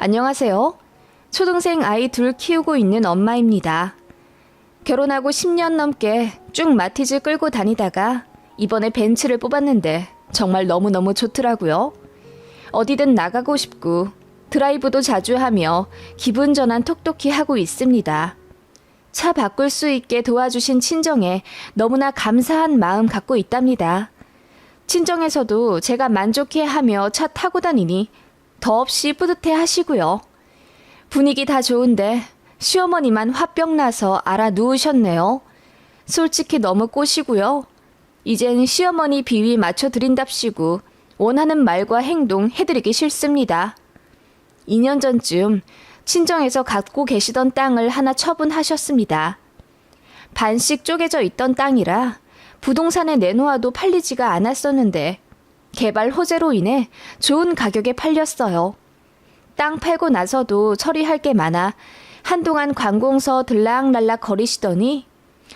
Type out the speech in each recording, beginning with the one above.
안녕하세요. 초등생 아이 둘 키우고 있는 엄마입니다. 결혼하고 10년 넘게 쭉 마티즈 끌고 다니다가 이번에 벤츠를 뽑았는데 정말 너무너무 좋더라고요. 어디든 나가고 싶고 드라이브도 자주 하며 기분 전환 톡톡히 하고 있습니다. 차 바꿀 수 있게 도와주신 친정에 너무나 감사한 마음 갖고 있답니다. 친정에서도 제가 만족해하며 차 타고 다니니 더없이 뿌듯해 하시고요. 분위기 다 좋은데 시어머니만 화병 나서 알아 누우셨네요. 솔직히 너무 꼬시고요. 이젠 시어머니 비위 맞춰드린답시고 원하는 말과 행동 해드리기 싫습니다. 2년 전쯤 친정에서 갖고 계시던 땅을 하나 처분하셨습니다. 반씩 쪼개져 있던 땅이라 부동산에 내놓아도 팔리지가 않았었는데 개발 호재로 인해 좋은 가격에 팔렸어요. 땅 팔고 나서도 처리할 게 많아 한동안 관공서 들락날락 거리시더니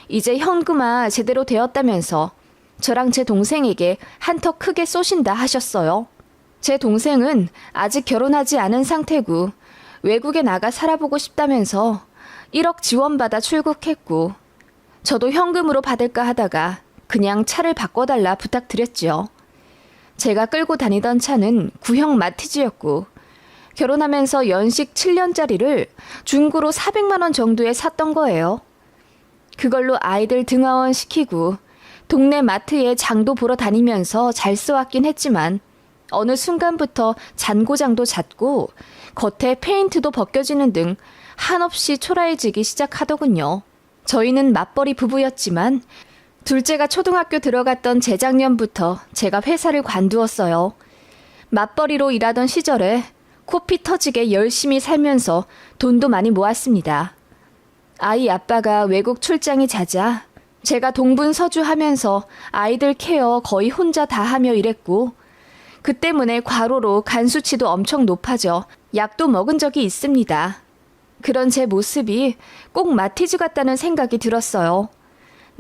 이제 현금화 제대로 되었다면서 저랑 제 동생에게 한턱 크게 쏘신다 하셨어요. 제 동생은 아직 결혼하지 않은 상태고 외국에 나가 살아보고 싶다면서 1억 지원받아 출국했고 저도 현금으로 받을까 하다가 그냥 차를 바꿔달라 부탁드렸죠. 제가 끌고 다니던 차는 구형 마티즈였고 결혼하면서 연식 7년짜리를 중고로 400만 원 정도에 샀던 거예요. 그걸로 아이들 등하원 시키고 동네 마트에 장도 보러 다니면서 잘 써왔긴 했지만 어느 순간부터 잔고장도 잦고 겉에 페인트도 벗겨지는 등 한없이 초라해지기 시작하더군요. 저희는 맞벌이 부부였지만 둘째가 초등학교 들어갔던 재작년부터 제가 회사를 관두었어요. 맞벌이로 일하던 시절에 코피 터지게 열심히 살면서 돈도 많이 모았습니다. 아이 아빠가 외국 출장이 잦아 제가 동분서주하면서 아이들 케어 거의 혼자 다 하며 일했고 그 때문에 과로로 간 수치도 엄청 높아져 약도 먹은 적이 있습니다. 그런 제 모습이 꼭 마티즈 같다는 생각이 들었어요.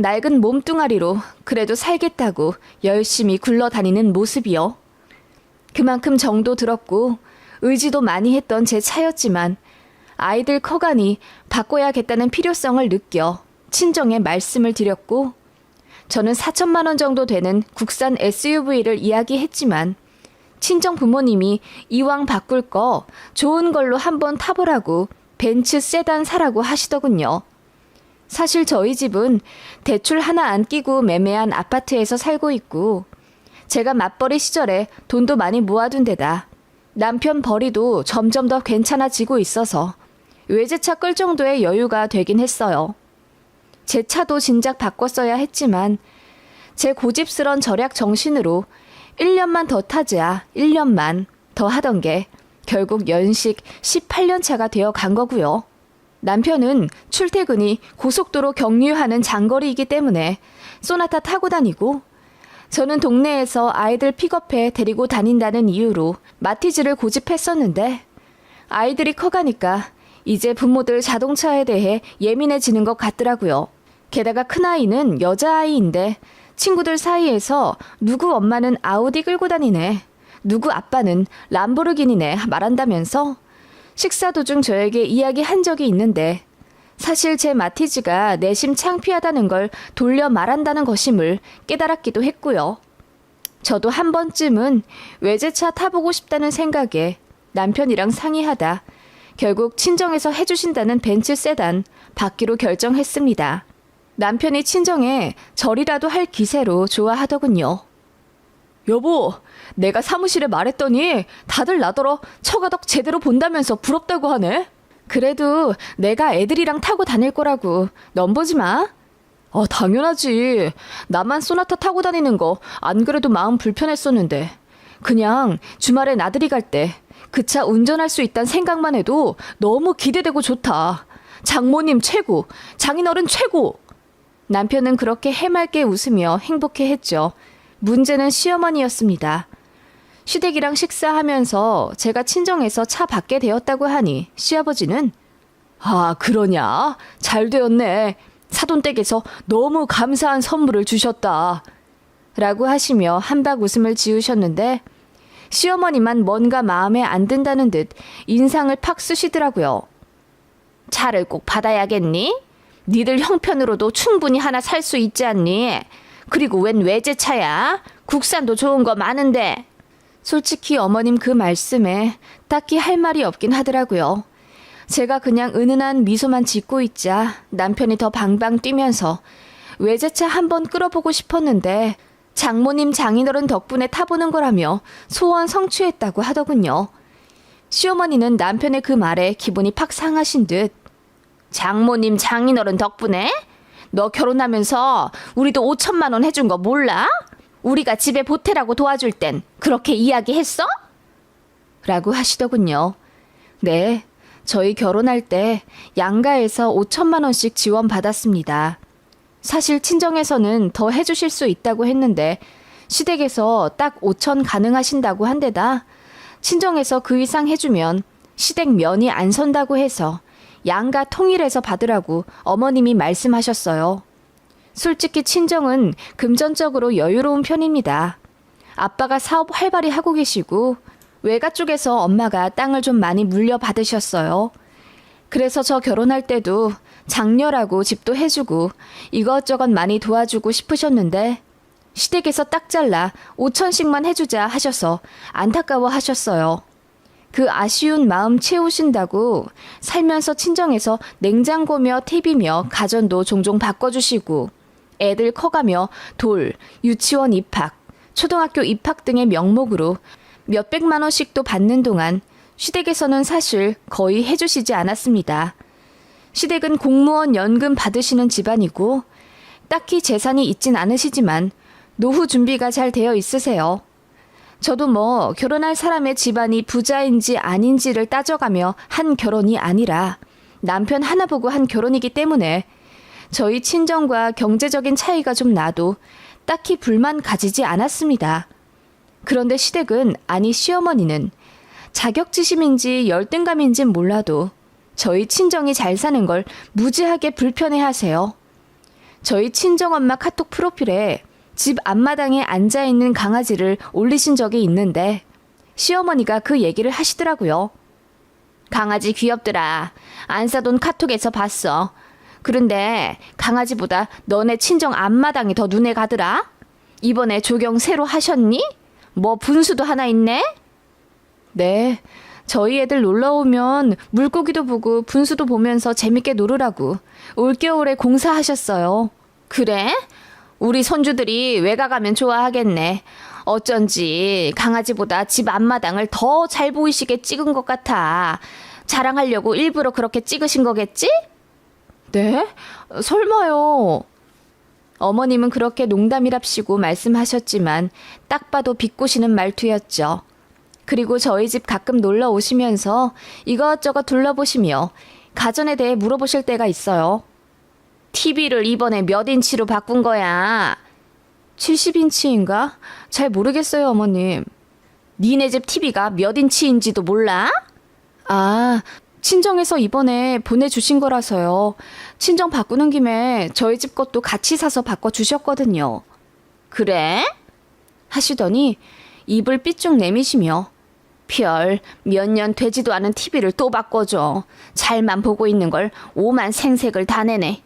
낡은 몸뚱아리로 그래도 살겠다고 열심히 굴러다니는 모습이요. 그만큼 정도 들었고 의지도 많이 했던 제 차였지만 아이들 커가니 바꿔야겠다는 필요성을 느껴 친정에 말씀을 드렸고 저는 4천만 원 정도 되는 국산 SUV를 이야기했지만 친정 부모님이 이왕 바꿀 거 좋은 걸로 한번 타보라고 벤츠 세단 사라고 하시더군요. 사실 저희 집은 대출 하나 안 끼고 매매한 아파트에서 살고 있고 제가 맞벌이 시절에 돈도 많이 모아둔 데다 남편 벌이도 점점 더 괜찮아지고 있어서 외제차 끌 정도의 여유가 되긴 했어요. 제 차도 진작 바꿨어야 했지만 제 고집스런 절약 정신으로 1년만 더 타자 1년만 더 하던 게 결국 연식 18년 차가 되어 간 거고요. 남편은 출퇴근이 고속도로 경유하는 장거리이기 때문에 쏘나타 타고 다니고 저는 동네에서 아이들 픽업해 데리고 다닌다는 이유로 마티즈를 고집했었는데 아이들이 커가니까 이제 부모들 자동차에 대해 예민해지는 것 같더라고요. 게다가 큰아이는 여자아이인데 친구들 사이에서 누구 엄마는 아우디 끌고 다니네, 누구 아빠는 람보르기니네 말한다면서 식사 도중 저에게 이야기한 적이 있는데 사실 제 마티즈가 내심 창피하다는 걸 돌려 말한다는 것임을 깨달았기도 했고요. 저도 한 번쯤은 외제차 타보고 싶다는 생각에 남편이랑 상의하다 결국 친정에서 해주신다는 벤츠 세단 받기로 결정했습니다. 남편이 친정에 절이라도 할 기세로 좋아하더군요. 여보, 내가 사무실에 말했더니 다들 나더러 처가덕 제대로 본다면서 부럽다고 하네. 그래도 내가 애들이랑 타고 다닐 거라고 넘보지 마. 당연하지. 나만 쏘나타 타고 다니는 거 안 그래도 마음 불편했었는데 그냥 주말에 나들이 갈 때 그 차 운전할 수 있다는 생각만 해도 너무 기대되고 좋다. 장모님 최고, 장인어른 최고. 남편은 그렇게 해맑게 웃으며 행복해했죠. 문제는 시어머니였습니다. 시댁이랑 식사하면서 제가 친정에서 차 받게 되었다고 하니 시아버지는 그러냐? 잘 되었네. 사돈댁에서 너무 감사한 선물을 주셨다. 라고 하시며 한박 웃음을 지으셨는데 시어머니만 뭔가 마음에 안 든다는 듯 인상을 팍 쓰시더라고요. 차를 꼭 받아야겠니? 니들 형편으로도 충분히 하나 살 수 있지 않니? 그리고 웬 외제차야? 국산도 좋은 거 많은데. 솔직히 어머님 그 말씀에 딱히 할 말이 없긴 하더라고요. 제가 그냥 은은한 미소만 짓고 있자 남편이 더 방방 뛰면서 외제차 한번 끌어보고 싶었는데 장모님 장인어른 덕분에 타보는 거라며 소원 성취했다고 하더군요. 시어머니는 남편의 그 말에 기분이 팍 상하신 듯 장모님 장인어른 덕분에? 너 결혼하면서 우리도 5천만 원 해준 거 몰라? 우리가 집에 보태라고 도와줄 땐 그렇게 이야기했어? 라고 하시더군요. 네, 저희 결혼할 때 양가에서 5천만 원씩 지원받았습니다. 사실 친정에서는 더 해주실 수 있다고 했는데 시댁에서 딱 5천 가능하신다고 한 데다 친정에서 그 이상 해주면 시댁 면이 안 선다고 해서 양가 통일해서 받으라고 어머님이 말씀하셨어요. 솔직히 친정은 금전적으로 여유로운 편입니다. 아빠가 사업 활발히 하고 계시고 외가 쪽에서 엄마가 땅을 좀 많이 물려받으셨어요. 그래서 저 결혼할 때도 장녀라고 집도 해주고 이것저것 많이 도와주고 싶으셨는데 시댁에서 딱 잘라 5천씩만 해주자 하셔서 안타까워 하셨어요. 그 아쉬운 마음 채우신다고 살면서 친정에서 냉장고며 TV며 가전도 종종 바꿔주시고 애들 커가며 돌, 유치원 입학, 초등학교 입학 등의 명목으로 몇백만 원씩도 받는 동안 시댁에서는 사실 거의 해주시지 않았습니다. 시댁은 공무원 연금 받으시는 집안이고 딱히 재산이 있진 않으시지만 노후 준비가 잘 되어 있으세요. 저도 뭐 결혼할 사람의 집안이 부자인지 아닌지를 따져가며 한 결혼이 아니라 남편 하나 보고 한 결혼이기 때문에 저희 친정과 경제적인 차이가 좀 나도 딱히 불만 가지지 않았습니다. 그런데 시댁은 아니 시어머니는 자격지심인지 열등감인진 몰라도 저희 친정이 잘 사는 걸 무지하게 불편해하세요. 저희 친정엄마 카톡 프로필에 집 앞마당에 앉아있는 강아지를 올리신 적이 있는데 시어머니가 그 얘기를 하시더라고요. 강아지 귀엽더라. 안 사돈 카톡에서 봤어. 그런데 강아지보다 너네 친정 앞마당이 더 눈에 가더라. 이번에 조경 새로 하셨니? 뭐 분수도 하나 있네? 네, 저희 애들 놀러 오면 물고기도 보고 분수도 보면서 재밌게 놀으라고 올겨울에 공사하셨어요. 그래? 우리 손주들이 외가 가면 좋아하겠네. 어쩐지 강아지보다 집 앞마당을 더 잘 보이시게 찍은 것 같아. 자랑하려고 일부러 그렇게 찍으신 거겠지? 네? 설마요. 어머님은 그렇게 농담이랍시고 말씀하셨지만 딱 봐도 비꼬시는 말투였죠. 그리고 저희 집 가끔 놀러 오시면서 이것저것 둘러보시며 가전에 대해 물어보실 때가 있어요. TV를 이번에 몇 인치로 바꾼 거야? 70인치인가? 잘 모르겠어요, 어머님. 니네 집 TV가 몇 인치인지도 몰라? 아, 친정에서 이번에 보내주신 거라서요. 친정 바꾸는 김에 저희 집 것도 같이 사서 바꿔주셨거든요. 그래? 하시더니 입을 삐쭉 내미시며 별 몇 년 되지도 않은 TV를 또 바꿔줘. 잘만 보고 있는 걸 오만 생색을 다 내네.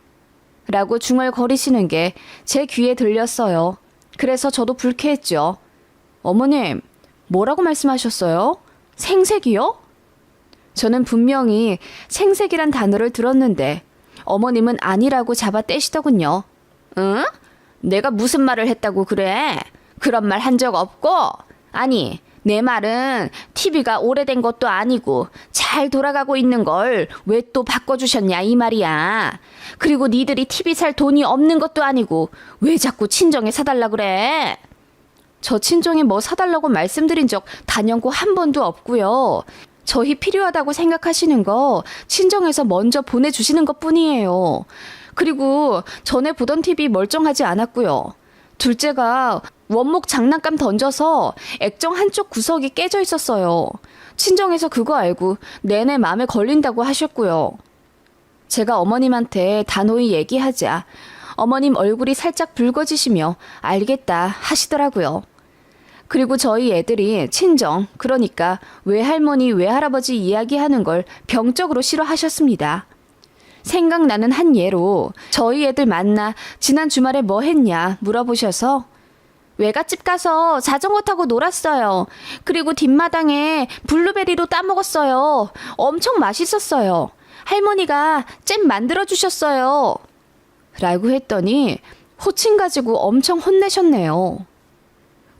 라고 중얼거리시는 게 제 귀에 들렸어요. 그래서 저도 불쾌했죠. 어머님, 뭐라고 말씀하셨어요? 생색이요? 저는 분명히 생색이란 단어를 들었는데 어머님은 아니라고 잡아떼시더군요. 응? 내가 무슨 말을 했다고 그래? 그런 말 한 적 없고? 아니, 내 말은 TV가 오래된 것도 아니고 잘 돌아가고 있는 걸 왜 또 바꿔주셨냐 이 말이야. 그리고 니들이 TV 살 돈이 없는 것도 아니고 왜 자꾸 친정에 사달라 그래? 저 친정에 뭐 사달라고 말씀드린 적 단연코 한 번도 없고요. 저희 필요하다고 생각하시는 거 친정에서 먼저 보내주시는 것뿐이에요. 그리고 전에 보던 TV 멀쩡하지 않았고요. 둘째가 원목 장난감 던져서 액정 한쪽 구석이 깨져 있었어요. 친정에서 그거 알고 내내 마음에 걸린다고 하셨고요. 제가 어머님한테 단호히 얘기하자 어머님 얼굴이 살짝 붉어지시며 알겠다 하시더라고요. 그리고 저희 애들이 친정, 그러니까 외할머니, 외할아버지 이야기하는 걸 병적으로 싫어하셨습니다. 생각나는 한 예로 저희 애들 만나 지난 주말에 뭐 했냐 물어보셔서 외갓집 가서 자전거 타고 놀았어요. 그리고 뒷마당에 블루베리로 따먹었어요. 엄청 맛있었어요. 할머니가 잼 만들어주셨어요. 라고 했더니 호칭 가지고 엄청 혼내셨네요.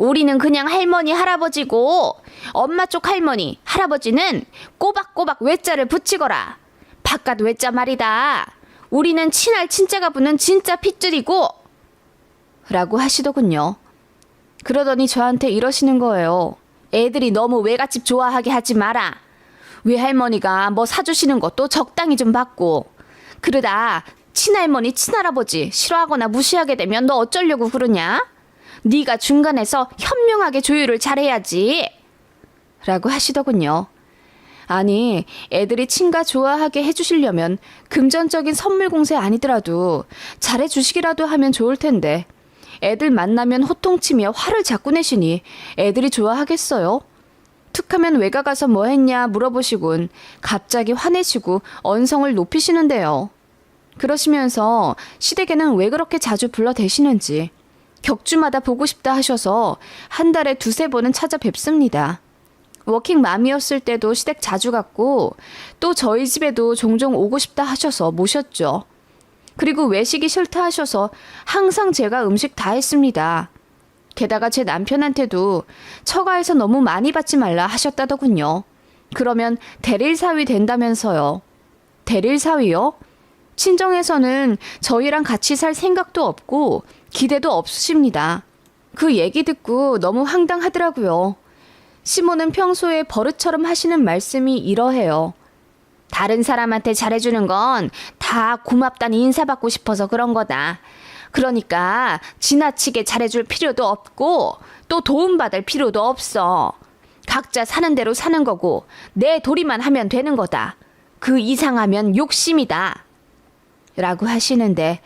우리는 그냥 할머니, 할아버지고 엄마 쪽 할머니, 할아버지는 꼬박꼬박 외자를 붙이거라. 바깥 외자 말이다. 우리는 친할 친자가 부는 진짜 핏줄이고 라고 하시더군요. 그러더니 저한테 이러시는 거예요. 애들이 너무 외갓집 좋아하게 하지 마라. 외할머니가 뭐 사주시는 것도 적당히 좀 받고 그러다 친할머니, 친할아버지 싫어하거나 무시하게 되면 너 어쩌려고 그러냐? 네가 중간에서 현명하게 조율을 잘해야지. 라고 하시더군요. 아니, 애들이 친가 좋아하게 해주시려면 금전적인 선물 공세 아니더라도 잘해주시기라도 하면 좋을 텐데 애들 만나면 호통치며 화를 자꾸 내시니 애들이 좋아하겠어요? 툭하면 외가 가서 뭐 했냐 물어보시곤 갑자기 화내시고 언성을 높이시는데요. 그러시면서 시댁에는 왜 그렇게 자주 불러대시는지 격주마다 보고 싶다 하셔서 한 달에 2-3번은 찾아뵙습니다. 워킹맘이었을 때도 시댁 자주 갔고 또 저희 집에도 종종 오고 싶다 하셔서 모셨죠. 그리고 외식이 싫다 하셔서 항상 제가 음식 다 했습니다. 게다가 제 남편한테도 처가에서 너무 많이 받지 말라 하셨다더군요. 그러면 대릴사위 된다면서요. 대릴사위요? 친정에서는 저희랑 같이 살 생각도 없고 기대도 없으십니다. 그 얘기 듣고 너무 황당하더라고요. 시모는 평소에 버릇처럼 하시는 말씀이 이러해요. 다른 사람한테 잘해주는 건 다 고맙다는 인사받고 싶어서 그런 거다. 그러니까 지나치게 잘해줄 필요도 없고 또 도움받을 필요도 없어. 각자 사는 대로 사는 거고 내 도리만 하면 되는 거다. 그 이상하면 욕심이다. 라고 하시는데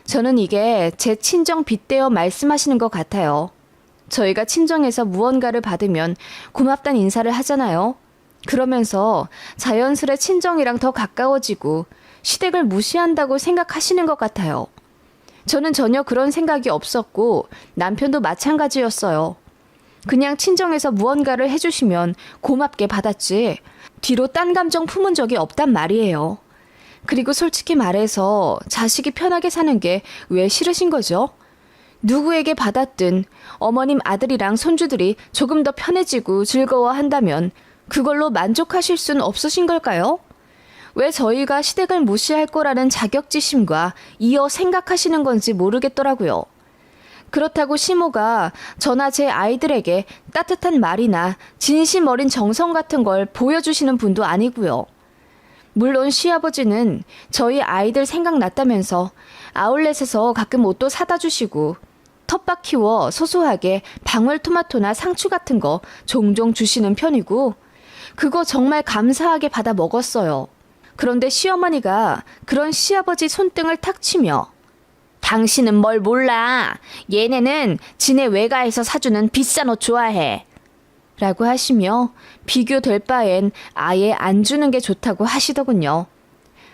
저는 이게 제 친정 빗대어 말씀하시는 것 같아요. 저희가 친정에서 무언가를 받으면 고맙다는 인사를 하잖아요. 그러면서 자연스레 친정이랑 더 가까워지고 시댁을 무시한다고 생각하시는 것 같아요. 저는 전혀 그런 생각이 없었고 남편도 마찬가지였어요. 그냥 친정에서 무언가를 해주시면 고맙게 받았지 뒤로 딴 감정 품은 적이 없단 말이에요. 그리고 솔직히 말해서 자식이 편하게 사는 게 왜 싫으신 거죠? 누구에게 받았든 어머님 아들이랑 손주들이 조금 더 편해지고 즐거워한다면 그걸로 만족하실 순 없으신 걸까요? 왜 저희가 시댁을 무시할 거라는 자격지심과 이어 생각하시는 건지 모르겠더라고요. 그렇다고 시모가 저나 제 아이들에게 따뜻한 말이나 진심 어린 정성 같은 걸 보여주시는 분도 아니고요. 물론 시아버지는 저희 아이들 생각났다면서 아울렛에서 가끔 옷도 사다 주시고 텃밭 키워 소소하게 방울토마토나 상추 같은 거 종종 주시는 편이고 그거 정말 감사하게 받아 먹었어요. 그런데 시어머니가 그런 시아버지 손등을 탁 치며 당신은 뭘 몰라. 얘네는 지네 외가에서 사주는 비싼 옷 좋아해. 라고 하시며 비교될 바엔 아예 안 주는 게 좋다고 하시더군요.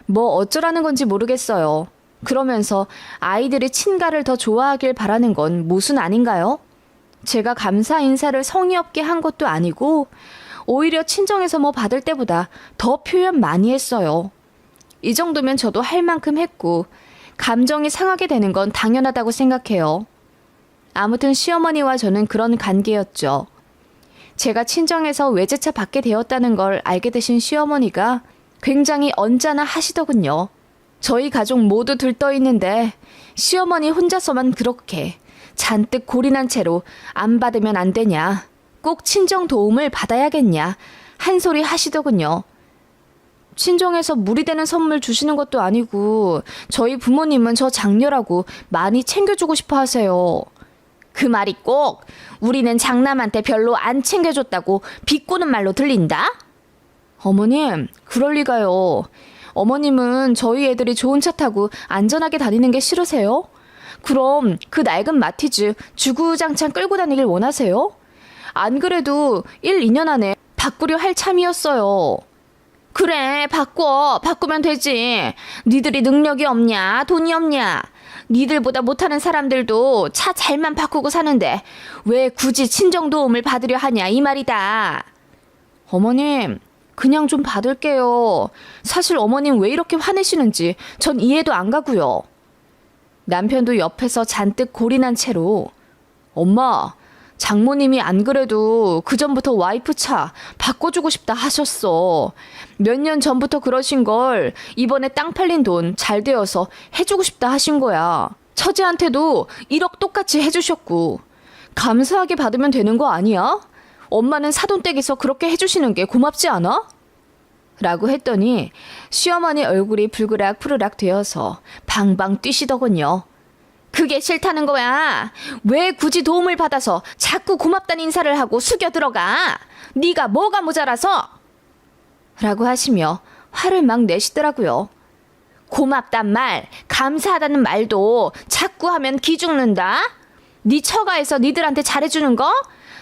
뭐 어쩌라는 건지 모르겠어요. 그러면서 아이들이 친가를 더 좋아하길 바라는 건 모순 아닌가요? 제가 감사 인사를 성의 없게 한 것도 아니고 오히려 친정에서 뭐 받을 때보다 더 표현 많이 했어요. 이 정도면 저도 할 만큼 했고 감정이 상하게 되는 건 당연하다고 생각해요. 아무튼 시어머니와 저는 그런 관계였죠. 제가 친정에서 외제차 받게 되었다는 걸 알게 되신 시어머니가 굉장히 언짢아 하시더군요. 저희 가족 모두 들떠 있는데 시어머니 혼자서만 그렇게 잔뜩 골인한 채로 안 받으면 안 되냐. 꼭 친정 도움을 받아야겠냐. 한 소리 하시더군요. 친정에서 무리 되는 선물 주시는 것도 아니고 저희 부모님은 저 장녀라고 많이 챙겨주고 싶어 하세요. 그 말이 꼭 우리는 장남한테 별로 안 챙겨줬다고 비꼬는 말로 들린다? 어머님, 그럴 리가요. 어머님은 저희 애들이 좋은 차 타고 안전하게 다니는 게 싫으세요? 그럼 그 낡은 마티즈 주구장창 끌고 다니길 원하세요? 안 그래도 1, 2년 안에 바꾸려 할 참이었어요. 그래, 바꾸면 되지. 니들이 능력이 없냐, 돈이 없냐. 니들보다 못하는 사람들도 차 잘만 바꾸고 사는데 왜 굳이 친정 도움을 받으려 하냐 이 말이다. 어머님, 그냥 좀 받을게요. 사실 어머님 왜 이렇게 화내시는지 전 이해도 안 가고요. 남편도 옆에서 잔뜩 골인한 채로 엄마, 장모님이 안 그래도 그전부터 와이프 차 바꿔주고 싶다 하셨어. 몇 년 전부터 그러신 걸 이번에 땅 팔린 돈 잘 되어서 해주고 싶다 하신 거야. 처제한테도 1억 똑같이 해주셨고. 감사하게 받으면 되는 거 아니야? 엄마는 사돈댁에서 그렇게 해주시는 게 고맙지 않아? 라고 했더니 시어머니 얼굴이 불그락 푸르락 되어서 방방 뛰시더군요. 그게 싫다는 거야. 왜 굳이 도움을 받아서 자꾸 고맙다는 인사를 하고 숙여 들어가? 네가 뭐가 모자라서? 라고 하시며 화를 막 내시더라고요. 고맙단 말, 감사하다는 말도 자꾸 하면 기 죽는다? 네 처가에서 니들한테 잘해주는 거?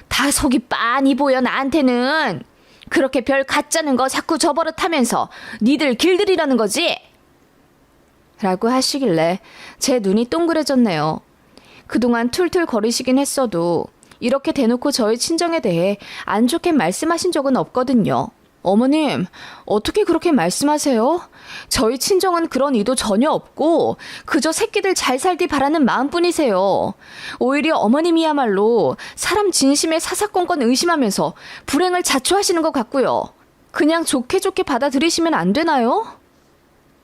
다 속이 빤히 보여 나한테는. 그렇게 별 가짜는 거 자꾸 저버릇하면서 니들 길들이라는 거지? 라고 하시길래 제 눈이 동그래졌네요. 그동안 툴툴 거리시긴 했어도 이렇게 대놓고 저희 친정에 대해 안 좋게 말씀하신 적은 없거든요. 어머님, 어떻게 그렇게 말씀하세요? 저희 친정은 그런 의도 전혀 없고 그저 새끼들 잘 살기 바라는 마음뿐이세요. 오히려 어머님이야말로 사람 진심에 사사건건 의심하면서 불행을 자초하시는 것 같고요. 그냥 좋게 좋게 받아들이시면 안 되나요?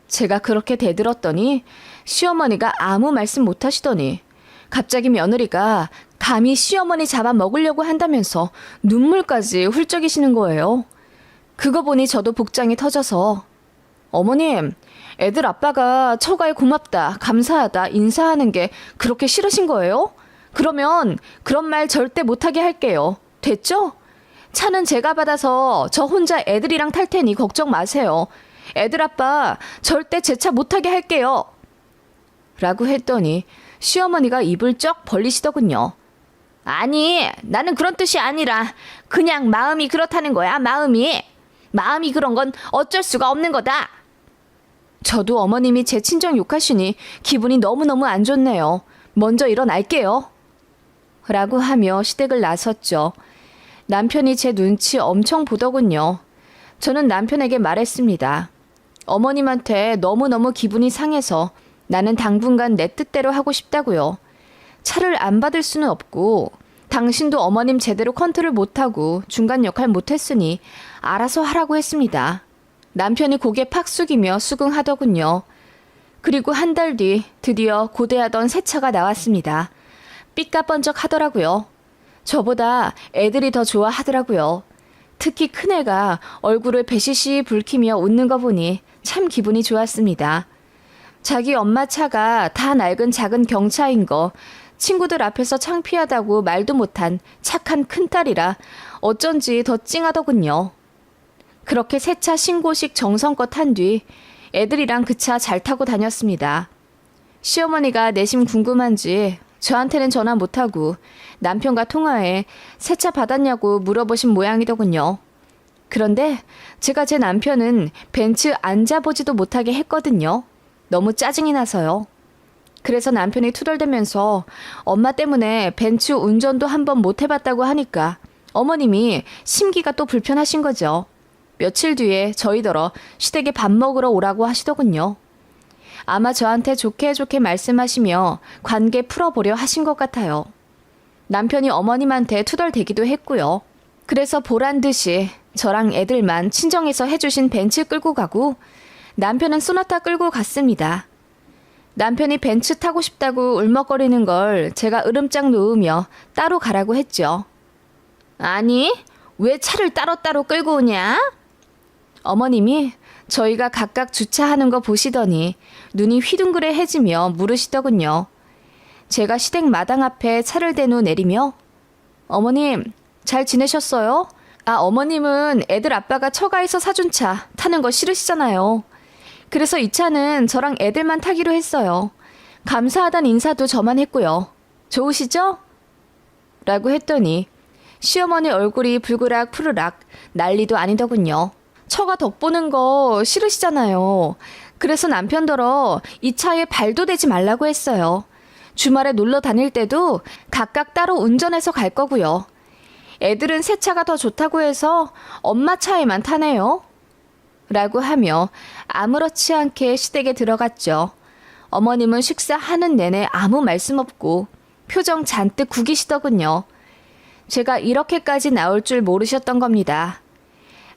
제가 그렇게 대들었더니 시어머니가 아무 말씀 못 하시더니 갑자기 며느리가 감히 시어머니 잡아먹으려고 한다면서 눈물까지 훌쩍이시는 거예요. 그거 보니 저도 복장이 터져서 어머님, 애들 아빠가 처가에 고맙다, 감사하다, 인사하는 게 그렇게 싫으신 거예요? 그러면 그런 말 절대 못하게 할게요. 됐죠? 차는 제가 받아서 저 혼자 애들이랑 탈 테니 걱정 마세요. 애들 아빠 절대 제 차 못하게 할게요. 라고 했더니 시어머니가 입을 쩍 벌리시더군요. 아니, 나는 그런 뜻이 아니라 그냥 마음이 그렇다는 거야, 마음이. 마음이 그런 건 어쩔 수가 없는 거다. 저도 어머님이 제 친정 욕하시니 기분이 너무너무 안 좋네요. 먼저 일어날게요. 라고 하며 시댁을 나섰죠. 남편이 제 눈치 엄청 보더군요. 저는 남편에게 말했습니다. 어머님한테 너무너무 기분이 상해서 나는 당분간 내 뜻대로 하고 싶다고요. 차를 안 받을 수는 없고 당신도 어머님 제대로 컨트롤 못하고 중간 역할 못했으니 알아서 하라고 했습니다. 남편이 고개 팍 숙이며 수긍하더군요. 그리고 한 달 뒤 드디어 고대하던 새 차가 나왔습니다. 삐까번쩍 하더라고요. 저보다 애들이 더 좋아하더라고요. 특히 큰애가 얼굴을 배시시 붉히며 웃는 거 보니 참 기분이 좋았습니다. 자기 엄마 차가 다 낡은 작은 경차인 거 친구들 앞에서 창피하다고 말도 못한 착한 큰딸이라 어쩐지 더 찡하더군요. 그렇게 새 차 신고식 정성껏 한 뒤 애들이랑 그 차 잘 타고 다녔습니다. 시어머니가 내심 궁금한지 저한테는 전화 못하고 남편과 통화해 새 차 받았냐고 물어보신 모양이더군요. 그런데 제가 제 남편은 벤츠 앉아보지도 못하게 했거든요. 너무 짜증이 나서요. 그래서 남편이 투덜대면서 엄마 때문에 벤츠 운전도 한번 못 해봤다고 하니까 어머님이 심기가 또 불편하신 거죠. 며칠 뒤에 저희더러 시댁에 밥 먹으러 오라고 하시더군요. 아마 저한테 좋게 좋게 말씀하시며 관계 풀어보려 하신 것 같아요. 남편이 어머님한테 투덜대기도 했고요. 그래서 보란 듯이 저랑 애들만 친정에서 해주신 벤츠 끌고 가고 남편은 소나타 끌고 갔습니다. 남편이 벤츠 타고 싶다고 울먹거리는 걸 제가 으름장 놓으며 따로 가라고 했죠. 아니, 왜 차를 따로따로 끌고 오냐? 어머님이 저희가 각각 주차하는 거 보시더니 눈이 휘둥그레해지며 물으시더군요. 제가 시댁 마당 앞에 차를 대놓 내리며 어머님, 잘 지내셨어요? 어머님은 애들 아빠가 처가에서 사준 차 타는 거 싫으시잖아요. 그래서 이 차는 저랑 애들만 타기로 했어요. 감사하다는 인사도 저만 했고요. 좋으시죠? 라고 했더니 시어머니 얼굴이 불그락 푸르락 난리도 아니더군요. 처가 덕보는 거 싫으시잖아요. 그래서 남편더러 이 차에 발도 대지 말라고 했어요. 주말에 놀러 다닐 때도 각각 따로 운전해서 갈 거고요. 애들은 새 차가 더 좋다고 해서 엄마 차에만 타네요. 라고 하며 아무렇지 않게 시댁에 들어갔죠. 어머님은 식사하는 내내 아무 말씀 없고 표정 잔뜩 구기시더군요. 제가 이렇게까지 나올 줄 모르셨던 겁니다.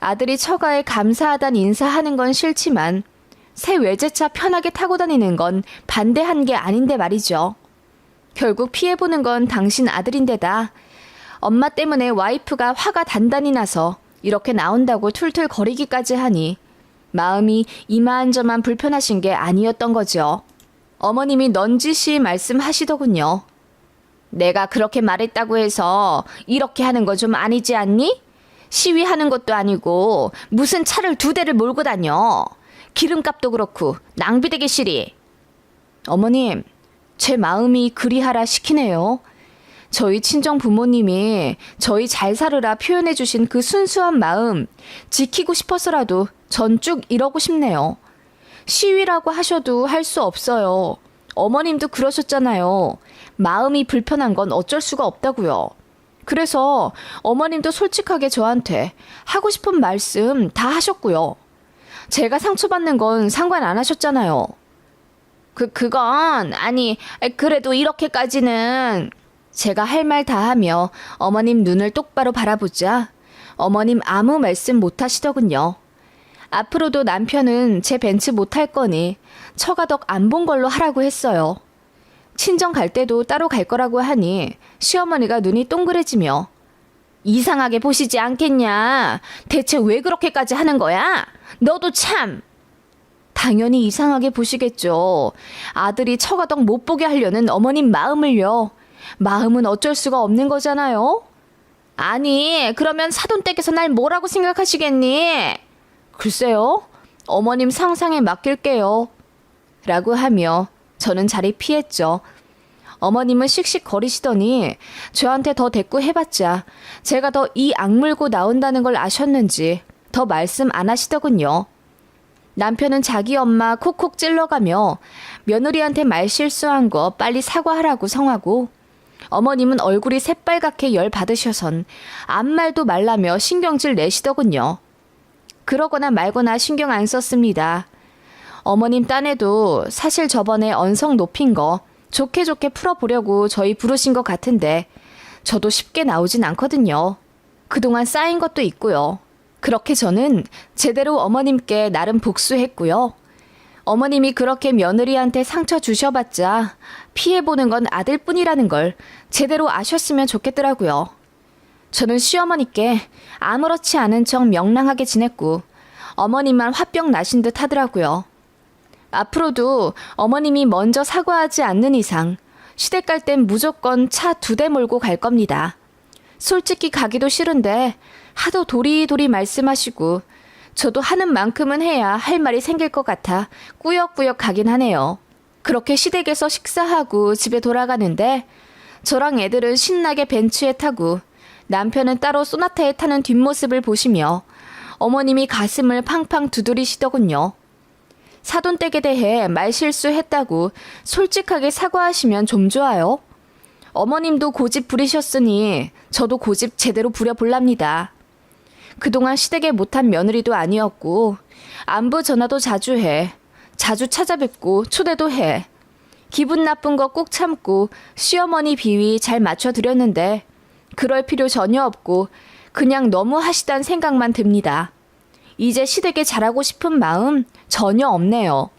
아들이 처가에 감사하단 인사하는 건 싫지만 새 외제차 편하게 타고 다니는 건 반대한 게 아닌데 말이죠. 결국 피해보는 건 당신 아들인데다 엄마 때문에 와이프가 화가 단단히 나서 이렇게 나온다고 툴툴거리기까지 하니 마음이 이만저만 불편하신 게 아니었던 거죠. 어머님이 넌지시 말씀하시더군요. 내가 그렇게 말했다고 해서 이렇게 하는 거 좀 아니지 않니? 시위하는 것도 아니고 무슨 차를 2대를 몰고 다녀. 기름값도 그렇고 낭비되게 시리. 어머님, 제 마음이 그리하라 시키네요. 저희 친정 부모님이 저희 잘 살으라 표현해 주신 그 순수한 마음 지키고 싶어서라도 전 쭉 이러고 싶네요. 시위라고 하셔도 할 수 없어요. 어머님도 그러셨잖아요. 마음이 불편한 건 어쩔 수가 없다고요. 그래서 어머님도 솔직하게 저한테 하고 싶은 말씀 다 하셨고요. 제가 상처받는 건 상관 안 하셨잖아요. 그건 아니 그래도 이렇게까지는 제가 할 말 다 하며 어머님 눈을 똑바로 바라보자 어머님 아무 말씀 못 하시더군요. 앞으로도 남편은 제 벤츠 못 탈 거니 처가덕 안 본 걸로 하라고 했어요. 친정 갈 때도 따로 갈 거라고 하니 시어머니가 눈이 동그래지며 이상하게 보시지 않겠냐? 대체 왜 그렇게까지 하는 거야? 너도 참! 당연히 이상하게 보시겠죠. 아들이 처가덕 못 보게 하려는 어머님 마음을요. 마음은 어쩔 수가 없는 거잖아요. 아니, 그러면 사돈댁에서 날 뭐라고 생각하시겠니? 글쎄요. 어머님 상상에 맡길게요. 라고 하며 저는 자리 피했죠. 어머님은 씩씩거리시더니 저한테 더 대꾸 해봤자 제가 더 이 악물고 나온다는 걸 아셨는지 더 말씀 안 하시더군요. 남편은 자기 엄마 콕콕 찔러가며 며느리한테 말실수한 거 빨리 사과하라고 성하고 어머님은 얼굴이 새빨갛게 열받으셔선 아무 말도 말라며 신경질 내시더군요. 그러거나 말거나 신경 안 썼습니다. 어머님 딴에도 사실 저번에 언성 높인 거 좋게 좋게 풀어보려고 저희 부르신 것 같은데 저도 쉽게 나오진 않거든요. 그동안 쌓인 것도 있고요. 그렇게 저는 제대로 어머님께 나름 복수했고요. 어머님이 그렇게 며느리한테 상처 주셔봤자 피해보는 건 아들뿐이라는 걸 제대로 아셨으면 좋겠더라고요. 저는 시어머니께 아무렇지 않은 척 명랑하게 지냈고 어머님만 화병 나신 듯 하더라고요. 앞으로도 어머님이 먼저 사과하지 않는 이상 시댁 갈 땐 무조건 차 2대 몰고 갈 겁니다. 솔직히 가기도 싫은데 하도 도리도리 말씀하시고 저도 하는 만큼은 해야 할 말이 생길 것 같아 꾸역꾸역 가긴 하네요. 그렇게 시댁에서 식사하고 집에 돌아가는데 저랑 애들은 신나게 벤츠에 타고 남편은 따로 소나타에 타는 뒷모습을 보시며 어머님이 가슴을 팡팡 두드리시더군요. 사돈댁에 대해 말실수했다고 솔직하게 사과하시면 좀 좋아요. 어머님도 고집 부리셨으니 저도 고집 제대로 부려볼랍니다. 그동안 시댁에 못한 며느리도 아니었고 안부 전화도 자주 해. 자주 찾아뵙고 초대도 해. 기분 나쁜 거 꼭 참고 시어머니 비위 잘 맞춰드렸는데 그럴 필요 전혀 없고 그냥 너무 하시단 생각만 듭니다. 이제 시댁에 잘하고 싶은 마음 전혀 없네요.